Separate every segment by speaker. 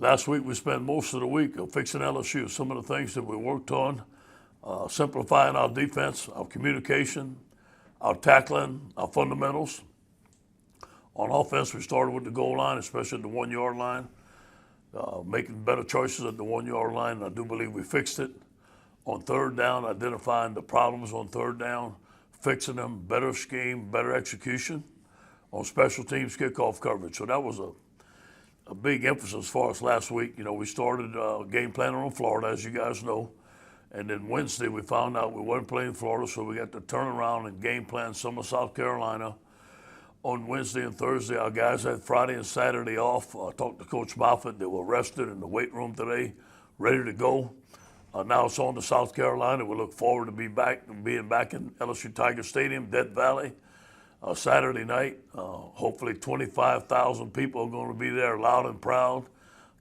Speaker 1: Last week we spent most of the week fixing LSU. Some of the things that we worked on, simplifying our defense, our communication, our tackling, our fundamentals. On offense, we started with the goal line, especially at the 1 yard line, making better choices at the 1 yard line. I do believe we fixed it. On third down, identifying the problems on third down, fixing them, better scheme, better execution. On special teams, kickoff coverage. So that was a big emphasis for us last week. You know, we started game planning on Florida, as you guys know. And then Wednesday, we found out we weren't playing Florida, so we got to turn around and game plan some of South Carolina. On Wednesday and Thursday, our guys had Friday and Saturday off. I talked to Coach Moffitt. They were rested in the weight room today, ready to go. Now it's on to South Carolina. We look forward to being back in LSU Tiger Stadium, Death Valley, Saturday night. Hopefully 25,000 people are going to be there, loud and proud.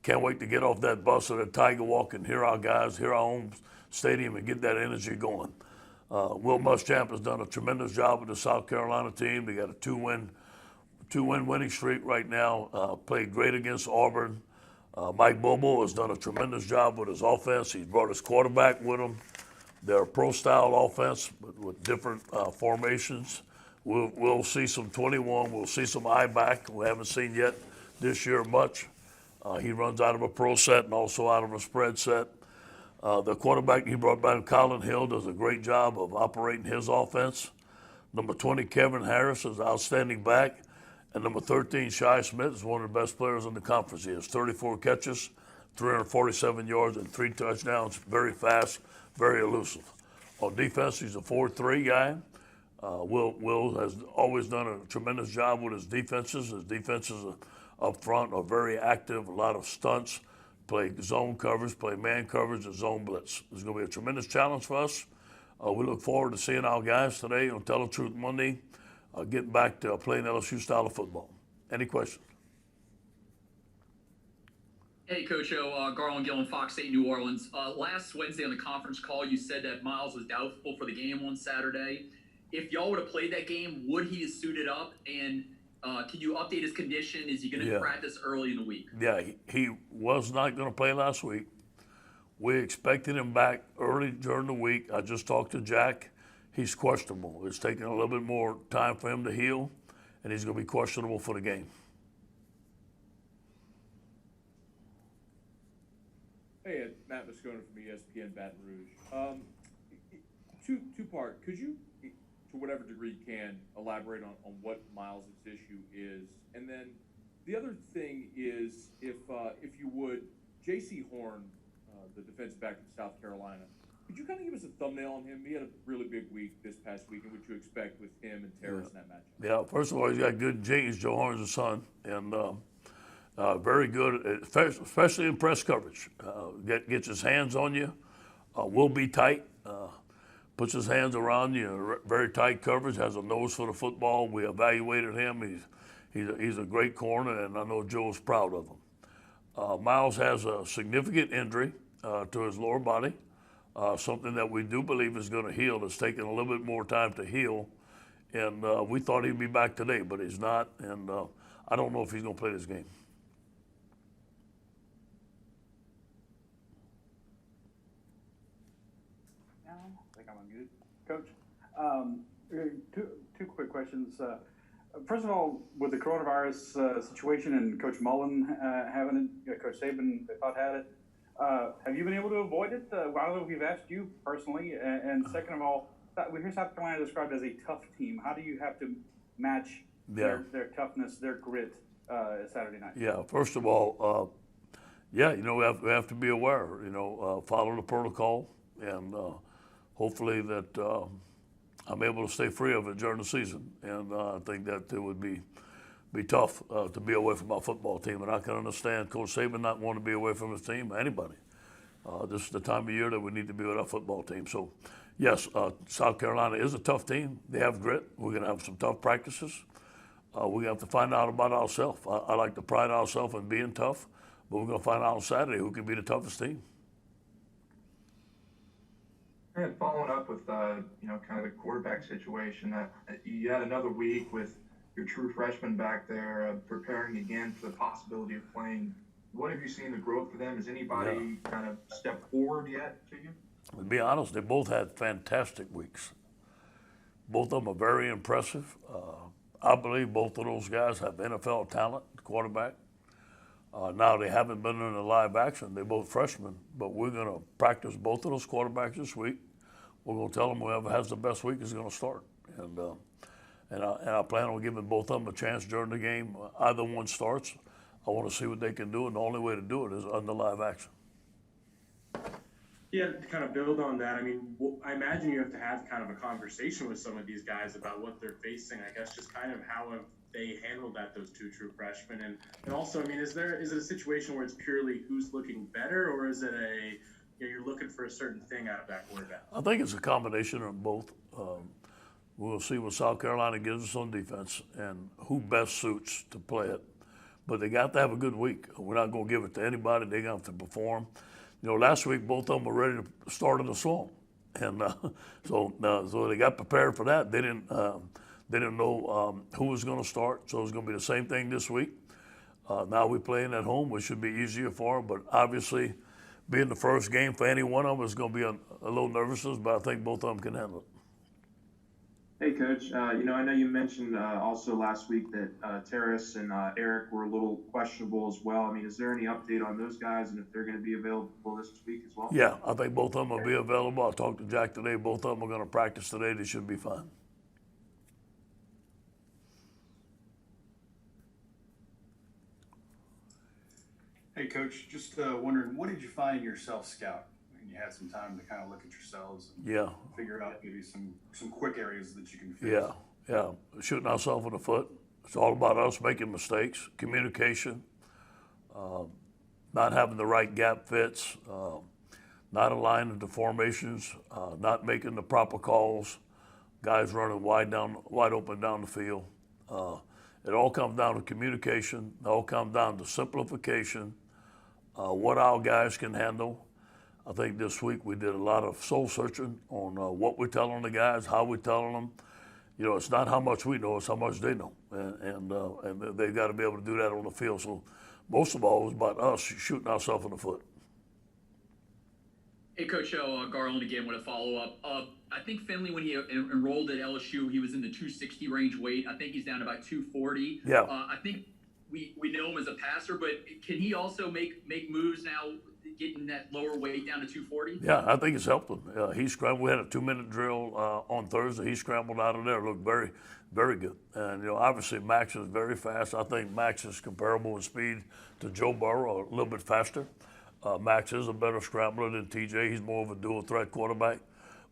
Speaker 1: Can't wait to get off that bus or that Tiger Walk and hear our guys, hear our home stadium, and get that energy going. Will Muschamp has done a tremendous job with the South Carolina team. They got a two-win winning streak right now. Played great against Auburn. Mike Bobo has done a tremendous job with his offense. He's brought his quarterback with him. They're a pro-style offense with different formations. We'll see some 21. We'll see some I-back. We haven't seen yet this year much. He runs out of a pro set and also out of a spread set. The quarterback he brought back, Colin Hill, does a great job of operating his offense. Number 20, Kevin Harris, is an outstanding back. And number 13, Shi Smith, is one of the best players in the conference. He has 34 catches, 347 yards, and 3 touchdowns. Very fast, very elusive. On defense, he's a 4-3 guy. Will has always done a tremendous job with his defenses. His defenses up front are very active, a lot of stunts, play zone coverage, play man coverage, and zone blitz. It's going to be a tremendous challenge for us. We look forward to seeing our guys today on Tell the Truth Monday, getting back to playing LSU style of football. Any questions?
Speaker 2: Hey, Coach O, Garland Gillen, Fox 8 New Orleans. Last Wednesday on the conference call, you said that Miles was doubtful for the game on Saturday. If y'all would have played that game, would he have suited up? And can you update his condition? Is he going to practice early in the week?
Speaker 1: Yeah, he was not going to play last week. We expected him back early during the week. I just talked to Jack. He's questionable. It's taking a little bit more time for him to heal, and he's going to be questionable for the game.
Speaker 3: Hey, Matt Moscona from ESPN Baton Rouge. Two-part. Could you, to whatever degree you can, elaborate on what Miles' issue is? And then the other thing is, if you would, J.C. Horn, the defensive back from South Carolina, could you kind of give us a thumbnail on him? He had a really big week this past week, and what you expect with him and Terrace in that matchup?
Speaker 1: Yeah, first of all, he's got good genes. Joe Horn's his son, and very good, especially in press coverage. Gets his hands on you, will be tight, puts his hands around you, very tight coverage, has a nose for the football. We evaluated him. He's a great corner, and I know Joe's proud of him. Miles has a significant injury to his lower body, something that we do believe is going to heal. It's taking a little bit more time to heal, and we thought he'd be back today, but he's not, and I don't know if he's going to play this game.
Speaker 4: I think I'm unmuted. Coach, two quick questions. First of all, with the coronavirus situation and Coach Mullen having it, Coach Saban, they thought had it, have you been able to avoid it? I don't know if we've asked you personally. And second of all, we hear South Carolina described as a tough team. How do you have to match their toughness, their grit Saturday night?
Speaker 1: Yeah, first of all, we have to be aware, follow the protocol, and hopefully that I'm able to stay free of it during the season. And I think that it would be tough to be away from our football team. And I can understand Coach Saban not wanting to be away from his team, anybody. This is the time of year that we need to be with our football team. So, yes, South Carolina is a tough team. They have grit. We're going to have some tough practices. We're going to have to find out about ourselves. I like to pride ourselves in being tough, but we're going to find out on Saturday who can be the toughest team.
Speaker 5: And following up with, kind of the quarterback situation, you had another week with your true freshman back there preparing again for the possibility of playing, what have you seen the growth for them? Has anybody kind of stepped forward yet to you?
Speaker 1: To be honest, they both had fantastic weeks. Both of them are very impressive. I believe both of those guys have NFL talent, quarterback. Now they haven't been in the live action. They're both freshmen, but we're going to practice both of those quarterbacks this week. We're going to tell them whoever has the best week is going to start. And I plan on giving both of them a chance during the game. Either one starts. I want to see what they can do, and the only way to do it is under live action.
Speaker 6: Yeah, to kind of build on that, I mean, I imagine you have to have kind of a conversation with some of these guys about what they're facing. I guess just kind of how have they handled that, those two true freshmen, and also, I mean, is it a situation where it's purely who's looking better, or is it you're looking for a certain thing out of that quarterback?
Speaker 1: I think it's a combination of both. We'll see what South Carolina gives us on defense and who best suits to play it. But they got to have a good week. We're not going to give it to anybody. They're going to have to perform. You know, last week both of them were ready to start in the swamp, and so they got prepared for that. They didn't know who was going to start, so it's going to be the same thing this week. Now we're playing at home, which should be easier for them. But obviously, being the first game for any one of them is going to be a little nervousness, but I think both of them can handle it.
Speaker 7: Hey, Coach. I know you mentioned also last week that Terrace and Eric were a little questionable as well. I mean, is there any update on those guys and if they're going to be available this week as well?
Speaker 1: Yeah, I think both of them will be available. I talked to Jack today. Both of them are going to practice today. They should be fine.
Speaker 8: Hey, Coach, just wondering, what did you find in your self-scout? You had some time to kind of look at yourselves and figure out maybe some quick areas that you can fix.
Speaker 1: Yeah. Shooting ourselves in the foot. It's all about us making mistakes, communication, not having the right gap fits, not aligning the formations, not making the proper calls, guys running wide open down the field. It all comes down to communication. It all comes down to simplification, what our guys can handle. I think this week we did a lot of soul searching on what we're telling the guys, how we're telling them. You know, it's not how much we know, it's how much they know. And they've got to be able to do that on the field. So most of all, it was about us shooting ourselves in the foot.
Speaker 2: Hey, Coach Garland again with a follow-up. I think Finley, when he enrolled at LSU, he was in the 260 range weight. I think he's down to about 240.
Speaker 1: Yeah.
Speaker 2: I think we know him as a passer, but can he also make moves now, getting that lower weight down to 240?
Speaker 1: Yeah, I think it's helped him. He scrambled. We had a 2-minute drill on Thursday. He scrambled out of there. Looked very, very good. And, you know, obviously Max is very fast. I think Max is comparable in speed to Joe Burrow, a little bit faster. Max is a better scrambler than TJ. He's more of a dual threat quarterback.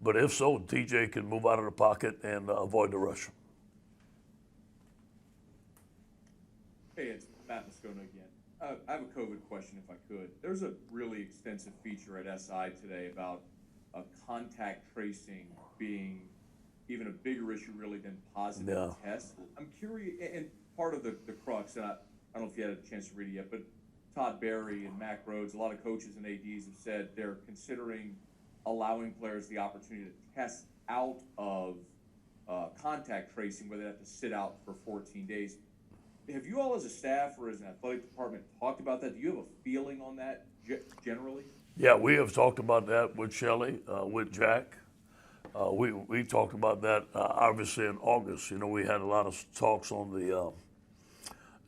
Speaker 1: But if so, TJ can move out of the pocket and avoid the rush.
Speaker 3: Hey, it's Matt Moscona again. I have a COVID question, if I could. There's a really extensive feature at SI today about contact tracing being even a bigger issue, really, than positive tests. I'm curious, and part of the crux, and I don't know if you had a chance to read it yet, but Todd Berry and Mac Rhodes, a lot of coaches and ADs have said they're considering allowing players the opportunity to test out of contact tracing, where they have to sit out for 14 days. Have you all as a staff or as an athletic department talked about that? Do you have a feeling on that generally?
Speaker 1: Yeah, we have talked about that with Shelley, with Jack. We talked about that obviously in August. You know, we had a lot of talks on the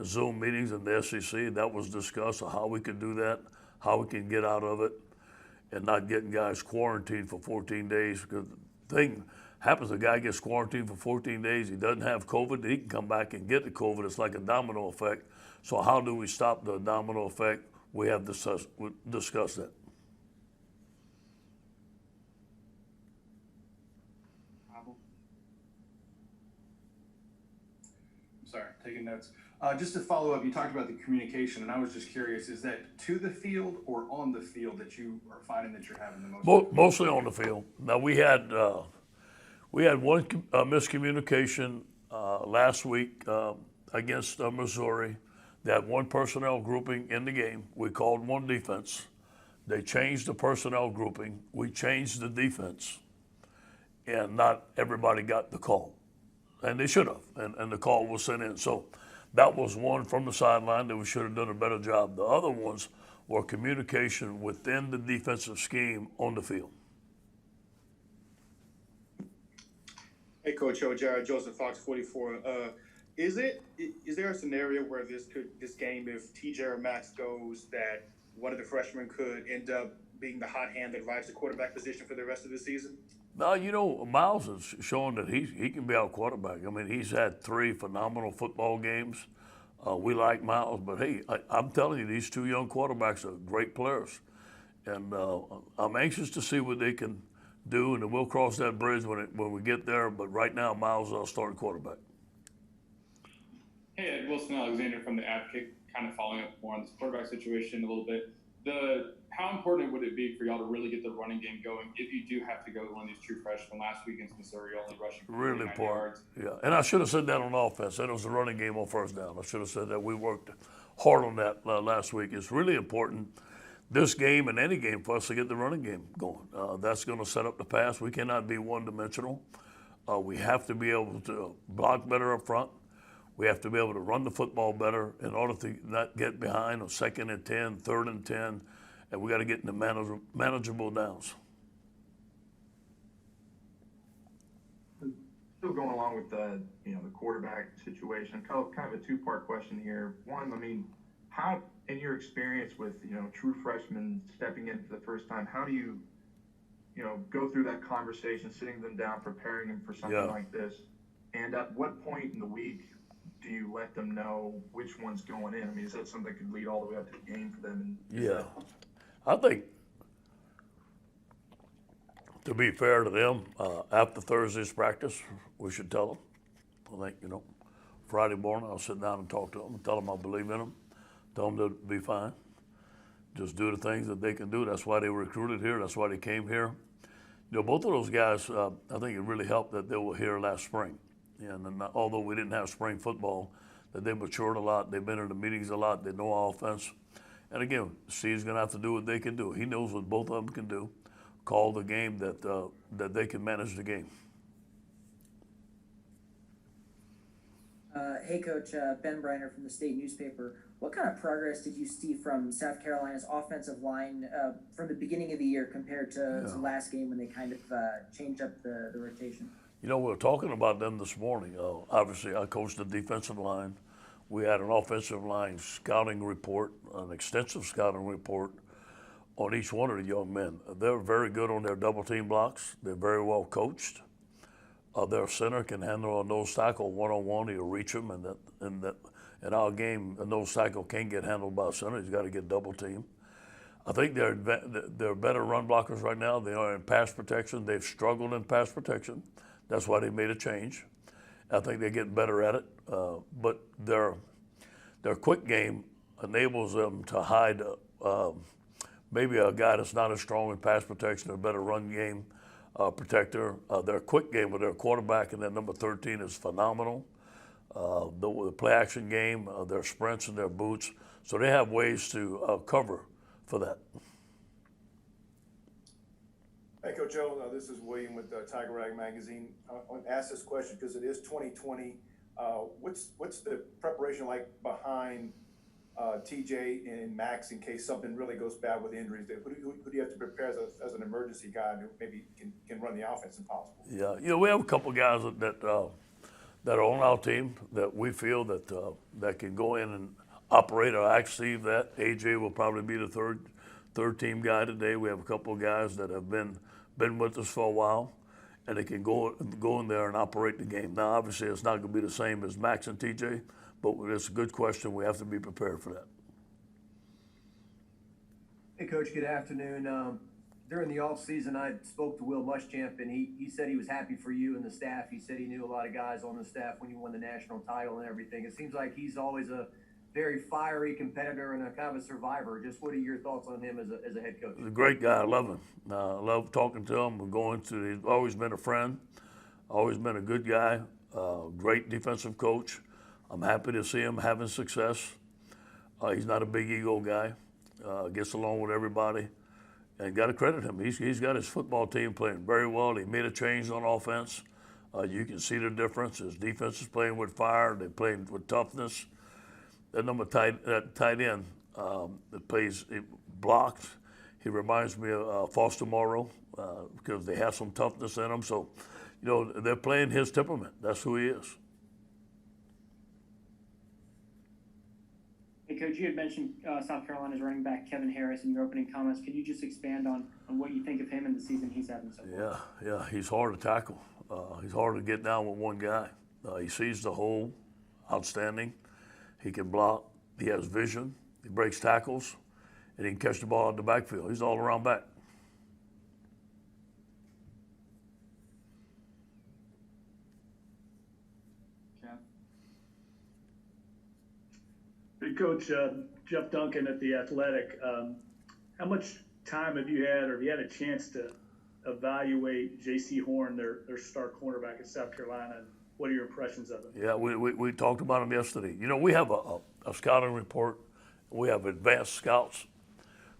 Speaker 1: Zoom meetings in the SEC. That was discussed on how we could do that, how we can get out of it, and not getting guys quarantined for 14 days. Because the thing happens, a guy gets quarantined for 14 days, he doesn't have COVID, he can come back and get the COVID. It's like a domino effect. So how do we stop the domino effect? We have discussed that.
Speaker 8: Sorry, taking notes. Just to follow up, you talked about the communication, and I was just curious, is that to the field or on the field that you are finding that you're having the most?
Speaker 1: Mostly on the field. Now, we had one miscommunication last week against Missouri. They had one personnel grouping in the game. We called one defense. They changed the personnel grouping. We changed the defense. And not everybody got the call. And they should have. And the call was sent in. So That was one from the sideline that we should have done a better job. The other ones were communication within the defensive scheme on the field.
Speaker 9: Hey, Coach O, Jared Joseph, Fox 44. Is there a scenario where this game, if TJ or Max goes, that one of the freshmen could end up being the hot hand that rides the quarterback position for the rest of the season?
Speaker 1: No, you know, Miles is showing that he can be our quarterback. I mean, he's had 3 phenomenal football games. We like Miles, but hey, I'm telling you, these 2 young quarterbacks are great players, and I'm anxious to see what they can do, and we'll cross that bridge when we get there. But right now, Miles is our starting quarterback.
Speaker 10: Hey, Ed, Wilson Alexander from the Advocate, kind of following up more on this quarterback situation a little bit. How important would it be for y'all to really get the running game going if you do have to go to one of these true freshmen? Last week against Missouri, only rushing for
Speaker 1: Really
Speaker 10: 49
Speaker 1: important.
Speaker 10: yards.
Speaker 1: Yeah, and I should have said that on offense. That it was the running game on first down. I should have said that. We worked hard on that last week. It's really important, this game and any game, for us to get the running game going. That's going to set up the pass. We cannot be one-dimensional. We have to be able to block better up front. We have to be able to run the football better in order to not get behind on 2nd and 10, 3rd and 10, and we got to get in the manageable downs.
Speaker 5: Still going along with the quarterback situation, kind of a 2-part question here. One, I mean, how, in your experience with true freshmen stepping in for the first time, how do you go through that conversation, sitting them down, preparing them for something like this, and at what point in the week do you let them know which one's going in? I mean, is that something that could lead all the way up to the game for them?
Speaker 1: I think, to be fair to them, after Thursday's practice, we should tell them. I think, Friday morning I'll sit down and talk to them and tell them I believe in them, tell them they'll be fine. Just do the things that they can do. That's why they were recruited here. That's why they came here. Both of those guys, I think it really helped that they were here last spring. And although we didn't have spring football, that they matured a lot. They've been in the meetings a lot. They know our offense. And again, Steve's going to have to do what they can do. He knows what both of them can do. Call the game that they can manage the game.
Speaker 11: Hey, Coach, Ben Briner from the State Newspaper. What kind of progress did you see from South Carolina's offensive line from the beginning of the year compared to last game when they kind of changed up the rotation?
Speaker 1: We were talking about them this morning. Obviously, I coached the defensive line. We had an offensive line scouting report, an extensive scouting report on each one of the young men. They're very good on their double team blocks. They're very well coached. Their center can handle a nose tackle one-on-one. He'll reach him, and in our game, a nose tackle can't get handled by a center. He's got to get double team. I think they're better run blockers right now. They are in pass protection. They've struggled in pass protection. That's why they made a change. I think they're getting better at it. But their quick game enables them to hide maybe a guy that's not as strong in pass protection, a better run game protector. Their quick game with their quarterback and their number 13 is phenomenal. The play action game, their sprints and their boots. So they have ways to cover for that.
Speaker 12: Hey, Coach O, this is William with Tiger Rag Magazine. I want to ask this question because it is 2020. What's the preparation like behind TJ and Max in case something really goes bad with injuries? Who do you have to prepare as an emergency guy who maybe can run the offense if possible?
Speaker 1: Yeah, we have a couple of guys that are on our team that we feel that can go in and operate or act Steve that. AJ will probably be the third team guy today. We have a couple of guys that have been with us for a while, and they can go in there and operate the game. Now, obviously, it's not going to be the same as Max and TJ, but it's a good question. We have to be prepared for that.
Speaker 13: Hey, Coach, good afternoon. During the offseason, I spoke to Will Muschamp, and he said he was happy for you and the staff. He said he knew a lot of guys on the staff when you won the national title and everything. It seems like he's always a very fiery competitor and a kind of a survivor. Just what are your thoughts on him as a head coach?
Speaker 1: He's a great guy. I love him. I love talking to him. He's always been a friend, always been a good guy, great defensive coach. I'm happy to see him having success. He's not a big ego guy. Gets along with everybody. And got to credit him. He's got his football team playing very well. He made a change on offense. You can see the difference. His defense is playing with fire. They're playing with toughness. that tight end that plays, it blocks. He reminds me of Foster Morrow because they have some toughness in them. So, you know, they're playing his temperament. That's who he is.
Speaker 14: Hey, Coach, you had mentioned South Carolina's running back Kevin Harris in your opening comments. Could you just expand on what you think of him and the season he's having so far?
Speaker 1: Yeah, he's hard to tackle. He's hard to get down with one guy. He sees the hole, outstanding. He can block. He has vision. He breaks tackles, and he can catch the ball out of the backfield. He's all around back.
Speaker 15: Hey, Coach, Jeff Duncan at The Athletic. How much time have you had, or have you had a chance to evaluate J.C. Horn, their star cornerback at South Carolina, and what are your impressions of him?
Speaker 1: Yeah, we talked about him yesterday. You know, we have a scouting report. We have advanced scouts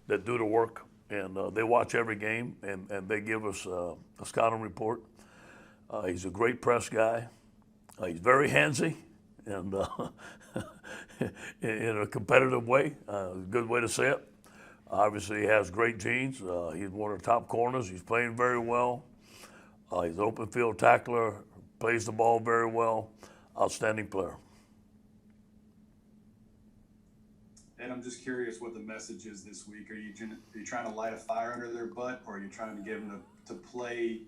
Speaker 1: that do the work, and they watch every game, and they give us a scouting report. He's a great press guy. He's very handsy, and in a competitive way, a good way to say it. Obviously, he has great genes. He's one of the top corners. He's playing very well. He's an open field tackler, plays the ball very well. Outstanding player.
Speaker 8: And I'm just curious what the message is this week. Are you trying to light a fire under their butt, or are you trying to get them to play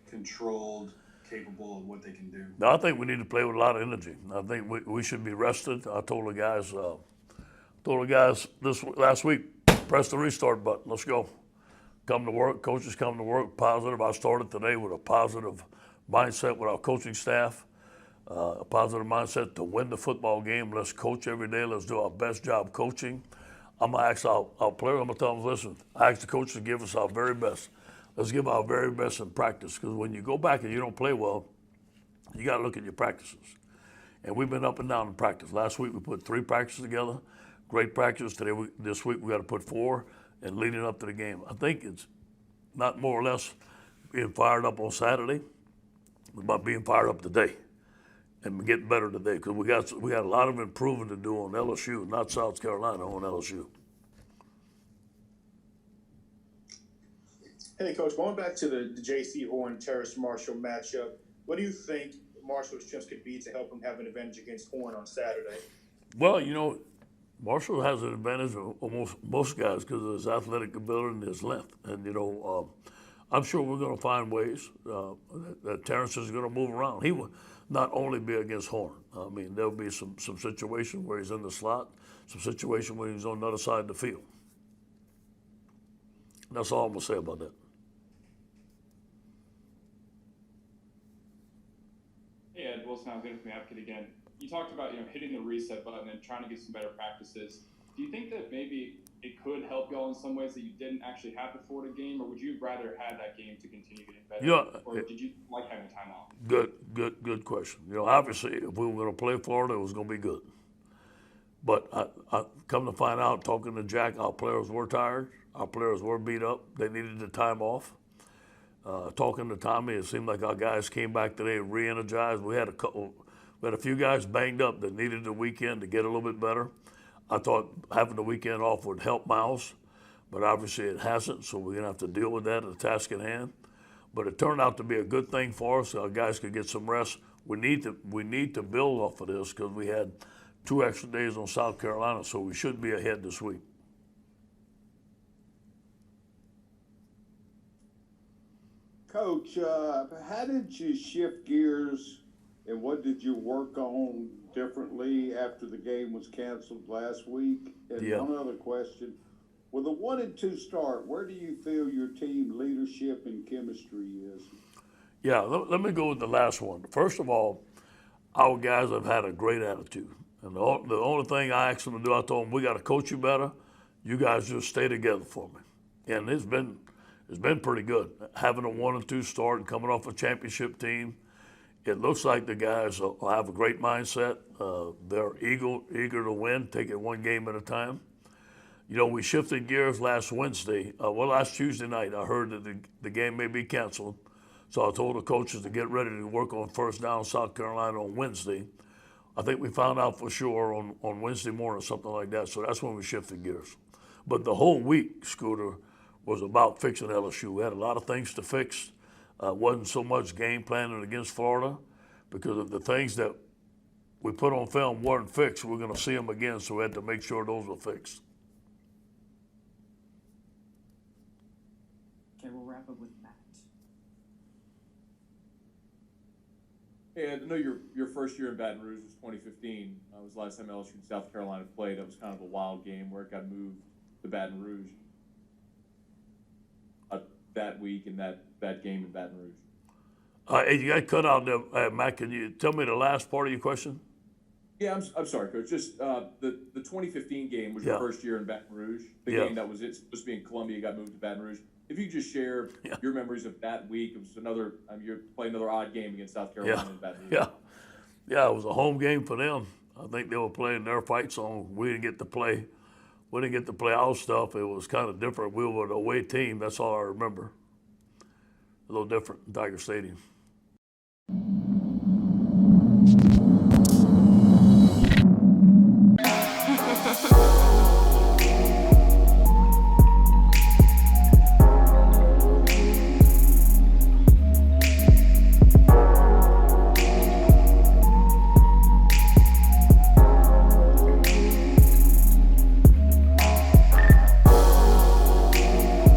Speaker 8: controlled, capable of what they can do?
Speaker 1: No, I think we need to play with a lot of energy. I think we should be rested. I told the guys this last week, press the restart button. Let's go. Come to work. Coaches come to work positive. I started today with a positive mindset with our coaching staff, a positive mindset to win the football game. Let's coach every day. Let's do our best job coaching. I'm going to ask our players, I'm going to tell them, listen, I ask the coaches to give us our very best. Let's give our very best in practice, because when you go back and you don't play well, you got to look at your practices. And we've been up and down in practice. Last week we put 3 practices together, great practice. This week we got to put 4, and leading up to the game. I think it's not more or less being fired up on Saturday, it's about being fired up today and getting better today, because we got a lot of improving to do on LSU, not South Carolina, on LSU.
Speaker 9: Hey, Coach, going back to the J.C. Horn, Terrace Marshall matchup, what do you think Marshall's strengths could be to help him have an advantage against Horn on Saturday?
Speaker 1: Well, you know, Marshall has an advantage of almost most guys because of his athletic ability and his length. And, you know, I'm sure we're going to find ways that Terrence is going to move around. He will not only be against Horn. I mean, there'll be some situation where he's in the slot, some situation where he's on the other side of the field. That's all I'm going to say about that.
Speaker 10: Hey, Ed Wilson, I was in from the Advocate again. You talked about, hitting the reset button and trying to get some better practices. Do you think that maybe it could help y'all in some ways that you didn't actually have the Florida game, or would you rather have that game to continue getting better?
Speaker 1: Yeah,
Speaker 10: or did you like having time off?
Speaker 1: Good question. You know, obviously, if we were going to play Florida, it was going to be good. But I come to find out, talking to Jack, our players were tired. Our players were beat up. They needed the time off. Talking to Tommy, it seemed like our guys came back today re-energized. We had a few guys banged up that needed the weekend to get a little bit better. I thought having the weekend off would help Miles, but obviously it hasn't, so we're going to have to deal with that, the task at hand. But it turned out to be a good thing for us. Our guys could get some rest. We need to build off of this because we had 2 extra days on South Carolina, so we should be ahead this week.
Speaker 16: Coach, how did you shift gears, and what did you work on differently after the game was canceled last week? And one other question, with a 1-2 start, where do you feel your team leadership and chemistry is?
Speaker 1: Yeah, let me go with the last one. First of all, our guys have had a great attitude. And the only thing I asked them to do, I told them, we got to coach you better. You guys just stay together for me. And it's been pretty good. Having a 1-2 start and coming off a championship team, it looks like the guys will have a great mindset. They're eager to win, take it one game at a time. You know, we shifted gears last Tuesday night. I heard that the game may be canceled. So I told the coaches to get ready to work on first down South Carolina on Wednesday. I think we found out for sure on Wednesday morning or something like that. So that's when we shifted gears. But the whole week, Scooter, was about fixing LSU. We had a lot of things to fix. Wasn't so much game planning against Florida because of the things that we put on film weren't fixed. We're going to see them again, so we had to make sure those were fixed.
Speaker 14: Okay, we'll wrap up with Matt.
Speaker 3: Hey, I know your first year in Baton Rouge was 2015. Was the last time LSU and South Carolina played. That was kind of a wild game where it got moved to Baton Rouge that week and that game in Baton Rouge.
Speaker 1: Hey, you got cut out there, Matt. Can you tell me the last part of your question?
Speaker 3: Yeah, I'm sorry, Coach. Just the 2015 game was your first year in Baton Rouge. The game that was supposed to be in Columbia got moved to Baton Rouge. If you could just share your memories of that week. It was another. You're playing another odd game against South Carolina in Baton Rouge.
Speaker 1: Yeah. It was a home game for them. I think they were playing their fight song. We didn't get to play. We didn't get to play our stuff. It was kind of different. We were the away team. That's all I remember. A little different in Tiger Stadium.